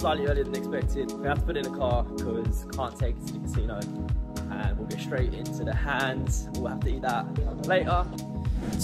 slightly earlier than expected. We have to put in a car because can't take it to the casino. And we'll get straight into the hands. We'll have to eat that later.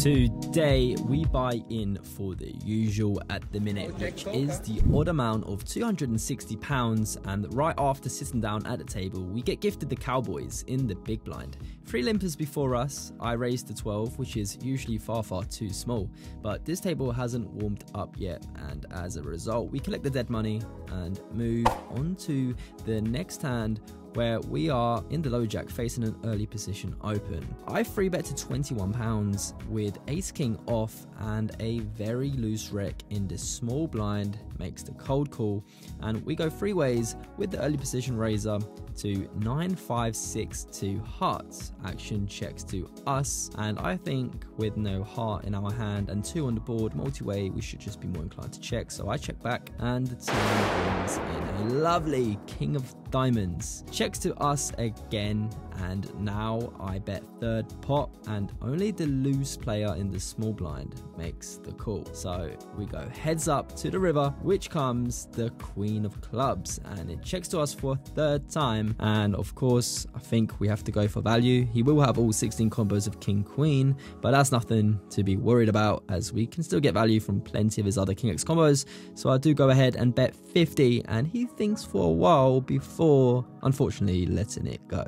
Today we buy in for the usual at the minute, which is the odd amount of £260, and right after sitting down at the table we get gifted the Cowboys in the big blind. 3 limpers before us. I raised to 12, which is usually far too small, but this table hasn't warmed up yet, and as a result we collect the dead money and move on to the next hand, where we are in the low jack facing an early position open. I free bet to £21 with ace king off, and a very loose rec in the small blind makes the cold call, and we go 3 ways with the early position raiser to 9, 5, 6 to hearts. Action checks to us, and I think with no heart in our hand and 2 on the board multi-way, we should just be more inclined to check. So I check back, and the turn brings in a lovely king of diamonds. Checks to us again, and now I bet 3rd pot, and only the loose player in the small blind makes the call. So we go heads up to the river, which comes the queen of clubs, and it checks to us for a 3rd time. And of course I think we have to go for value. He will have all 16 combos of king queen, but that's nothing to be worried about, as we can still get value from plenty of his other king x combos. So I do go ahead and bet 50, and he thinks for a while before unfortunately letting it go.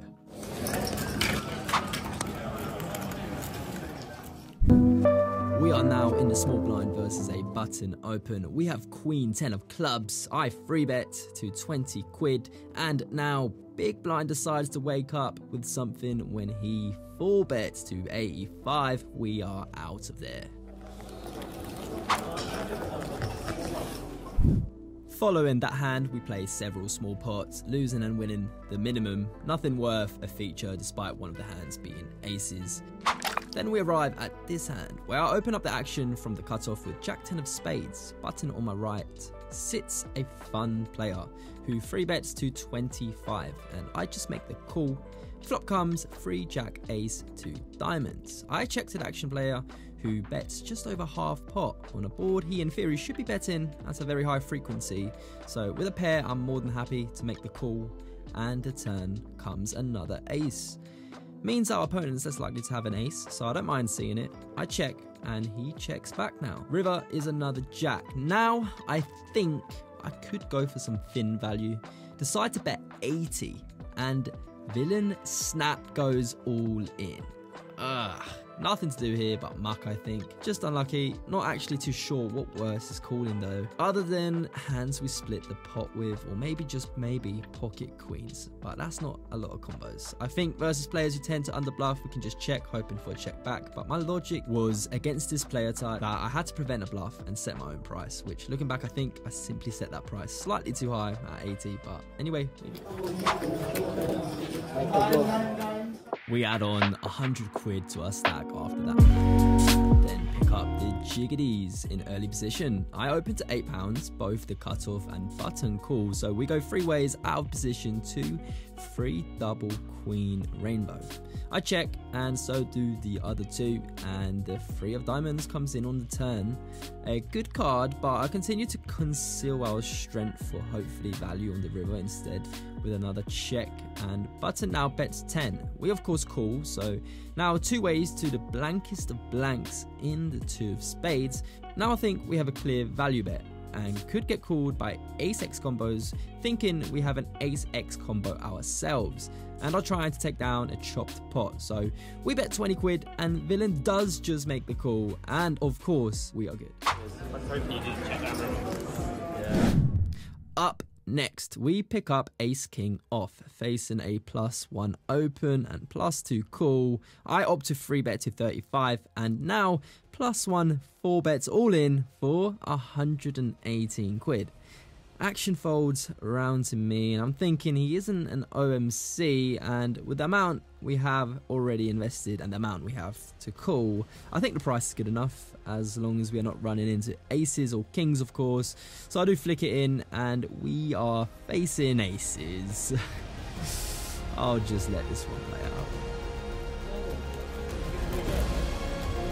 We are now in the small blind versus a button open. We have queen 10 of clubs. I free bet to 20 quid, and now big blind decides to wake up with something when he 4 bets to 85. We are out of there. Following that hand, we play several small pots, losing and winning the minimum. Nothing worth a feature despite one of the hands being aces. Then we arrive at this hand, where I open up the action from the cutoff with jack 10 of spades. Button on my right sits a fun player who 3 bets to 25, and I just make the call. Flop comes 3 jack ace to diamonds. I check to the action player who bets just over half pot. On a board he in theory should be betting at a very high frequency, so with a pair I'm more than happy to make the call, and a turn comes another ace. Means our opponent is less likely to have an ace, so I don't mind seeing it. I check, and he checks back now. River is another jack. Now I think I could go for some thin value. Decide to bet 80, and villain snap goes all in. Ugh. Nothing to do here but muck, I think. Just unlucky. Not actually too sure what worse is calling though, other than hands we split the pot with, or maybe just maybe pocket queens, but that's not a lot of combos. I think versus players who tend to underbluff, we can just check, hoping for a check back, but my logic was against this player type that I had to prevent a bluff and set my own price, which looking back I think I simply set that price slightly too high at 80, but anyway. We add on 100 quid to our stack after that. Then pick up the jiggities in early position. I open to £8, both the cutoff and button call. So we go 3 ways out of position to 3 double queen rainbow. I check, and so do the other 2, and the 3 of diamonds comes in on the turn. A good card, but I continue to conceal our strength for hopefully value on the river instead with another check, and button now bets 10. We of course call, so now 2 ways to the blankest of blanks in the 2 of spades. Now I think we have a clear value bet, and could get called by ace x combos, thinking we have an ace x combo ourselves, and are trying to take down a chopped pot. So we bet 20 quid, and villain does just make the call, and of course we are good. I'm hoping you didn't check that room. Yeah. Up next, we pick up ace king off, facing a +1 open and +2 call. I opt to 3 bet to 35, and now +1 4 bets all in for 118 quid. Action folds around to me, and I'm thinking he isn't an OMC, and with the amount we have already invested and the amount we have to call, I think the price is good enough, as long as we are not running into aces or kings, of course. So I do flick it in, and we are facing aces. I'll just let this one play out.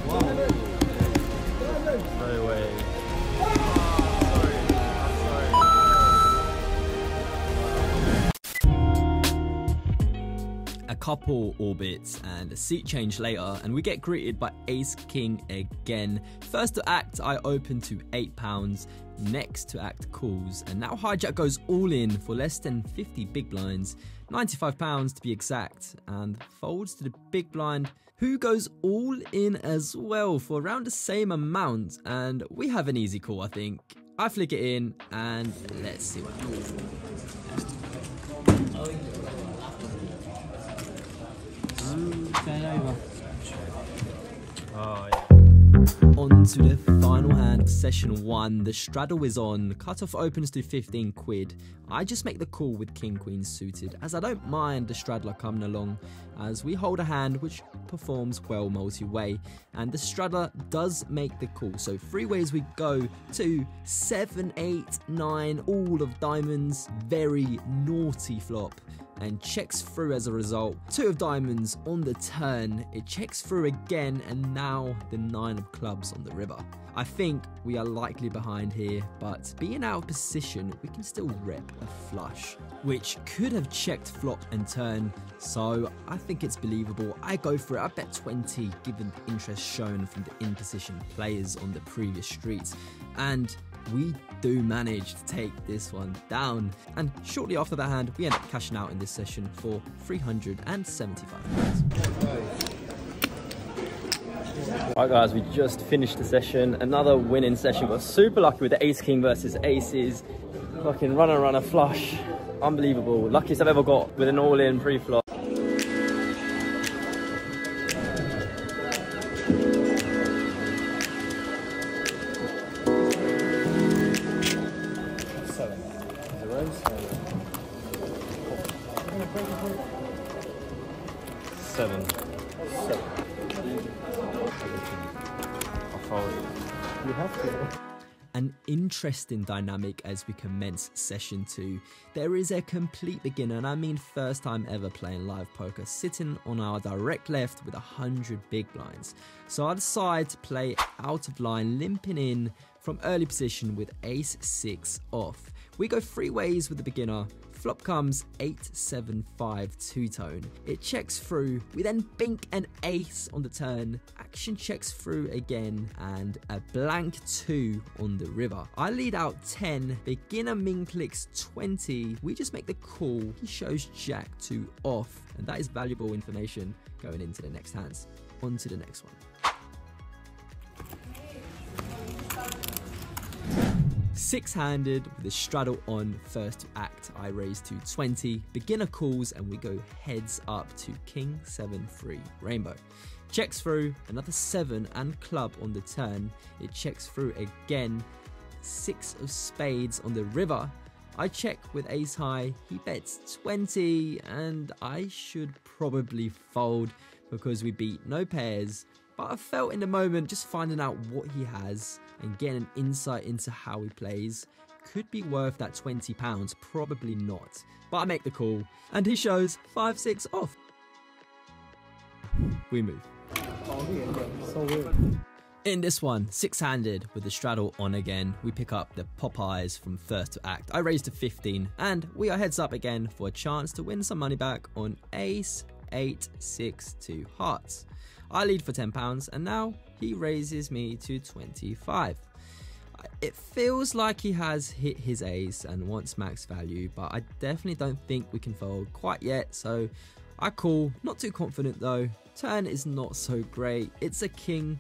Wow. No way. couple orbits and a seat change later, and we get greeted by Ace King again. First to act, I open to £8. Next to act calls, and now hijack goes all in for less than 50 big blinds, £95 to be exact, and folds to the big blind, who goes all in as well for around the same amount, and we have an easy call, I think. I flick it in, and let's see what happens. Oh, yeah. On to the final hand of session 1. The straddle is on. Cutoff opens to 15 quid. I just make the call with king queen suited, as I don't mind the straddler coming along, as we hold a hand which performs well multi-way, and the straddler does make the call. So 3 ways we go to 7, 8, 9, all of diamonds. Very naughty flop, and checks through as a result. 2 of diamonds on the turn, it checks through again, and now the 9 of clubs on the river. I think we are likely behind here, but being out of position, we can still rep a flush, which could have checked flop and turn, so I think it's believable. I go for it. I bet 20 given the interest shown from the in position players on the previous streets, and we do manage to take this one down. And shortly after that hand, we end up cashing out in this session for £375. Alright guys, we just finished the session. Another winning session. Got super lucky with the ace king versus aces. Fucking runner flush. Unbelievable. Luckiest I've ever got with an all-in pre-flop. Seven. You have to. An interesting dynamic as we commence session 2. There is a complete beginner, and I mean first time ever playing live poker, sitting on our direct left with 100 big blinds. So I decide to play out of line, limping in from early position with ace 6 off. We go 3 ways with the beginner. Flop comes 8-7-5 two-tone. It checks through. We then bink an ace on the turn. Action checks through again, and a blank 2 on the river. I lead out 10. Beginner min clicks 20. We just make the call. He shows jack 2 off, and that is valuable information going into the next hands. On to the next one. Six-handed with a straddle on first to act, I raise to 20. Beginner calls, and we go heads up to king 7-3 rainbow. Checks through, another 7 and club on the turn. It checks through again. 6 of spades on the river. I check with ace high. He bets 20, and I should probably fold because we beat no pairs. But I felt in the moment just finding out what he has and getting an insight into how he plays could be worth that £20, probably not. But I make the call, and he shows 5-6 off. We move. So weird. In this one, six-handed with the straddle on again, we pick up the Popeyes from first to act. I raise to 15, and we are heads up again for a chance to win some money back on ace 8 6 2 hearts. I lead for £10, and now he raises me to 25. It feels like he has hit his ace and wants max value, but I definitely don't think we can fold quite yet, so I call. Not too confident though. Turn is not so great. It's a king,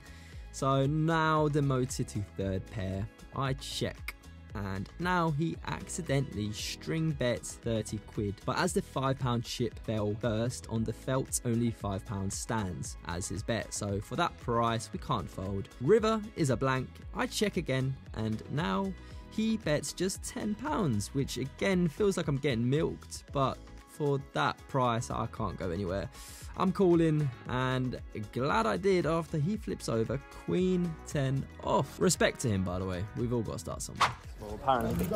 so now demoted to third pair. I check, and now he accidentally string bets 30 quid, but as the £5 chip fell first on the felt, only £5 stands as his bet, so for that price we can't fold. River is a blank. I check again, and now he bets just £10, which again feels like I'm getting milked, but for that price I can't go anywhere. I'm calling, and glad I did after he flips over queen 10 off. Respect to him, by the way. We've all got to start somewhere. Well, apparently.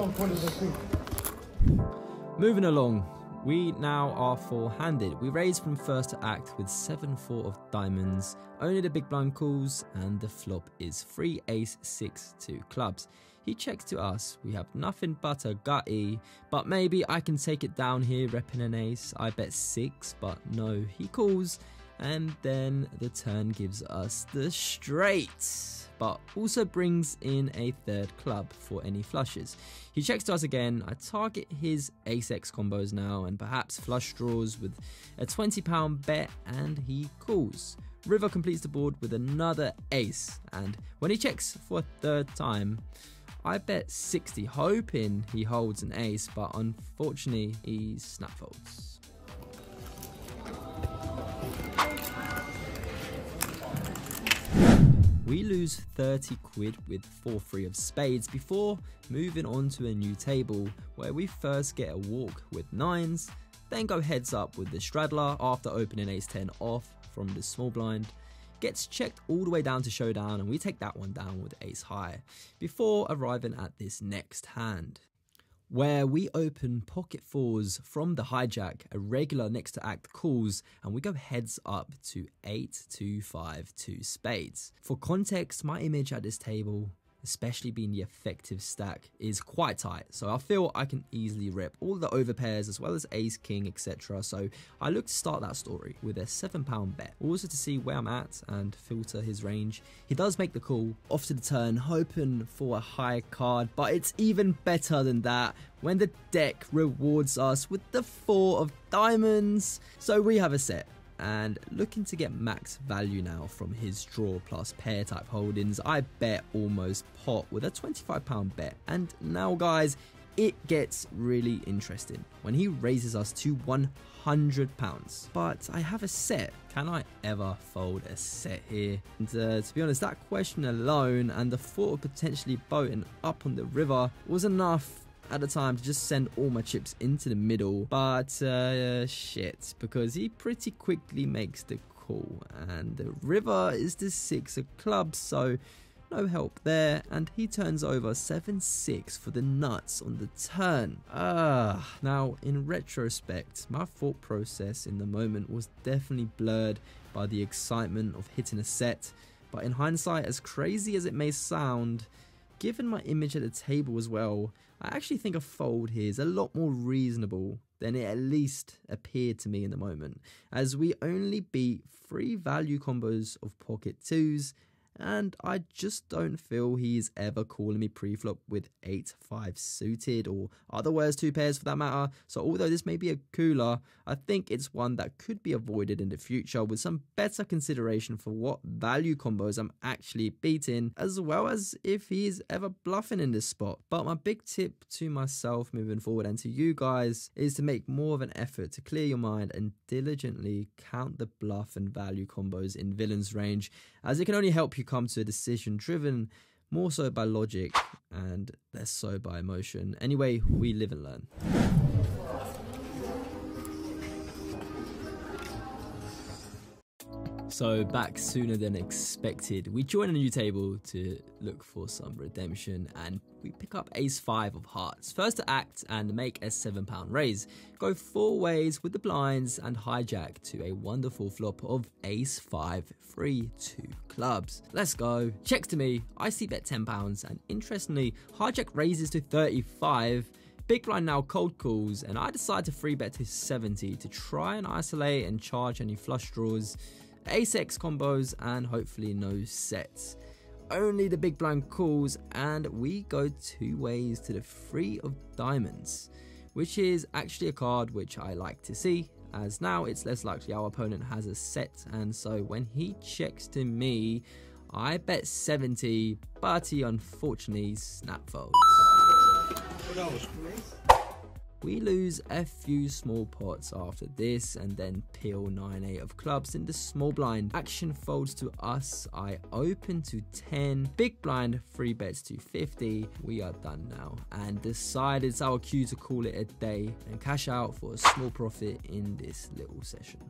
Moving along, We now are four-handed. We raise from first to act with 7-4 of diamonds. Only the big blind calls and the flop is 3 ace 6 2 clubs. He checks to us. We have nothing but a gutty, but maybe I can take it down here repping an ace. I bet 6, but no, he calls, and then the turn gives us the straight, but also brings in a third club for any flushes. He checks to us again. I target his ace-x combos now and perhaps flush draws with a £20 bet, and he calls. River completes the board with another ace, and when he checks for a third time, I bet 60, hoping he holds an ace, but unfortunately he snap folds. We lose 30 quid with 4-3 of spades before moving on to a new table where we first get a walk with 9s, then go heads up with the straddler after opening ace 10 off from the small blind. Gets checked all the way down to showdown, and we take that one down with ace high before arriving at this next hand, where we open pocket 4s from the hijack. A regular next to act calls, and we go heads up to 8 2 5 2 spades. For context, my image at this table, especially being the effective stack, is quite tight, so I feel I can easily rip all the overpairs as well as ace king, etc. So I look to start that story with a £7 bet, also to see where I'm at and filter his range. He does make the call off to the turn, hoping for a high card, but it's even better than that when the deck rewards us with the 4 of diamonds. So we have a set, and looking to get max value now from his draw plus pair type holdings. I bet almost pot with a £25 bet, and now guys, it gets really interesting when he raises us to £100. But I have a set. Can I ever fold a set here? And to be honest, that question alone and the thought of potentially boating up on the river was enough at the time to just send all my chips into the middle, but shit, because he pretty quickly makes the call, and the river is the 6 of clubs, so no help there, and he turns over 7-6 for the nuts on the turn. Now in retrospect, my thought process in the moment was definitely blurred by the excitement of hitting a set, but in hindsight, as crazy as it may sound, given my image at the table as well, I actually think a fold here is a lot more reasonable than it at least appeared to me in the moment, as we only beat 3 value combos of pocket 2s, and I just don't feel he's ever calling me pre-flop with 8-5 suited or otherwise 2 pairs for that matter. So although this may be a cooler, I think it's one that could be avoided in the future with some better consideration for what value combos I'm actually beating, as well as if he's ever bluffing in this spot. But my big tip to myself moving forward and to you guys is to make more of an effort to clear your mind and diligently count the bluff and value combos in villain's range, as it can only help you come to a decision driven more so by logic and less so by emotion. Anyway, we live and learn. So back sooner than expected, we join a new table to look for some redemption, and we pick up ace 5 of hearts. First to act and make a £7 raise. Go 4 ways with the blinds and hijack to a wonderful flop of ace 5 3 2 clubs. Let's go. Checks to me, I see bet £10, and interestingly, hijack raises to 35. Big blind now cold calls, and I decide to free bet to 70 to try and isolate and charge any flush draws, ace-x combos, and hopefully no sets. Only the big blind calls, and we go 2 ways to the 3 of diamonds, which is actually a card which I like to see, as now it's less likely our opponent has a set, and so when he checks to me, I bet 70, but he unfortunately snap folds. We lose a few small pots after this, and then peel 9-8 of clubs in the small blind. Action folds to us. I open to 10. Big blind 3 bets to 50. We are done now, and decide it's our cue to call it a day and cash out for a small profit in this little session.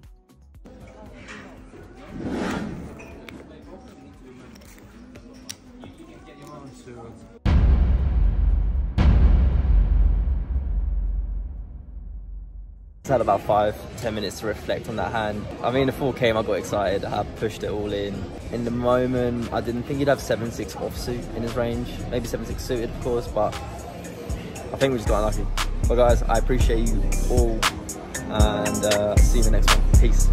had about 5-10 minutes to reflect on that hand. I mean, the 4 came, I got excited, I pushed it all in. In the moment, I didn't think he'd have 7-6 offsuit in his range. Maybe 7-6 suited, of course, but I think we just got unlucky. But guys, I appreciate you all, and see you in the next one. Peace.